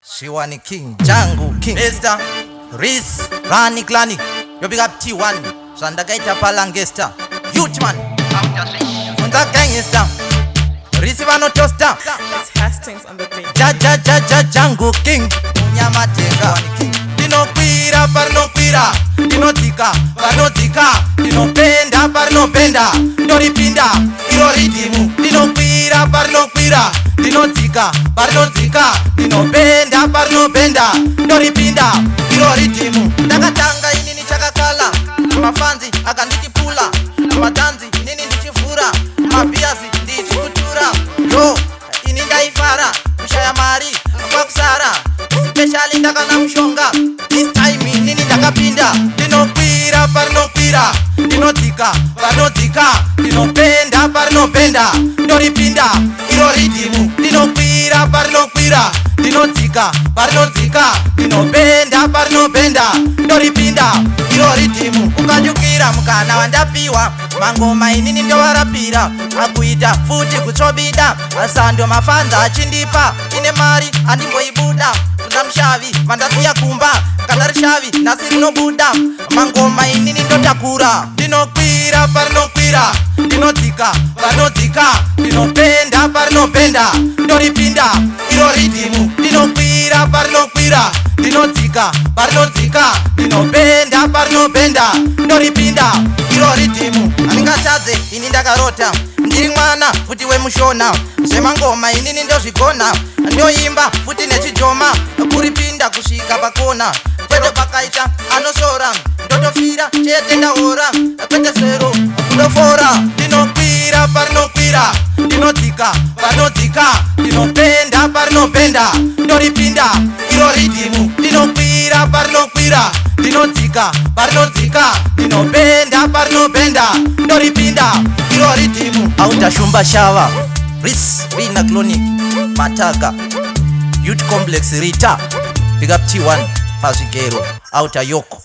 Shiwani King, Django King, Esther, Riz, Rani Klani, you big up T1, Sandagaita Palangesta, Youthman, Funda Gangsta, Rizivano Tosta, It's Hastings on the beat. Django King, Nyamatega, Dino Pira, Parno Pira, Dino Tika, Parno Tika, Dino Penda, Parno Penda, Dori Pinda, Iro Ridimu, Dino Pira, Parno Pira, Dino Tika, Parno Tika, Dino Penda, Parno Penda, Dori Pinda, Iro Ridimu, Takatanga inini chakakala, Mafanzi, akanditipula, Matanzi, inini ndichifura, Mabiazi, ndichikutura, Yo, ini ndaifara, Mshaya Mari, Kwakusara, Speciali ndaka na mshonga, This time inini ndakapinda, Dino Pira, Parno Pira, Dino Tika, Parno Tika, Dino Penda, Parno Penda, Dori Pinda, Iro Ridimu, Dino Pira, Parno Pira, Dino Tika, Parno Tika, Dino Penda, Parno Penda, Dori Pinda, Iro Ridimu, Ukajukira mukana wandapiwa, Mangoma inini ndio warapira, Akuita futi kutsobida, Asando mafanza achindipa, Ine mari andimbo ibuda, Mshavi, mandasi ya kumba, Kanarishavi, nasiri no buda, Mangoma inini ndio takura, Dino Pira, Parno Pira, Dino Tika, Parno Tika, Dino Penda, Parno Penda, Dori Pinda, Iro Ridimu, Dino Pira, Parno Pira, Dino Tika, Parno Tika, Dino Penda, Parno Penda, Dori Pinda, Iro Ridimu, Amingasadze, ini ndakarota, ndiri mwana, futi we mushona, Semangoma inini ndio zvikona, ndio imba, futi nechijoma, Kuripinda kusika pakona, Kwedo pakaita, anosora, Ndotofira, chetenda ora, Kwete sero, kudofora, Dino Pira, Parno Pira, Dino Tika, Parno Tika, Dino Penda, Parno Penda, Dori Pinda, Iro Ridimu, Dino Pira, Parno Pira, Dino Tika, Parno Tika, Dino Penda, Parno Penda, Dori Pinda, Iro Ridimu, Auta Shumba Shava, Riz, Rina Clonic, Mataga, Youth Complex Rita, Big up T1, Pasigero, Outer Yoko.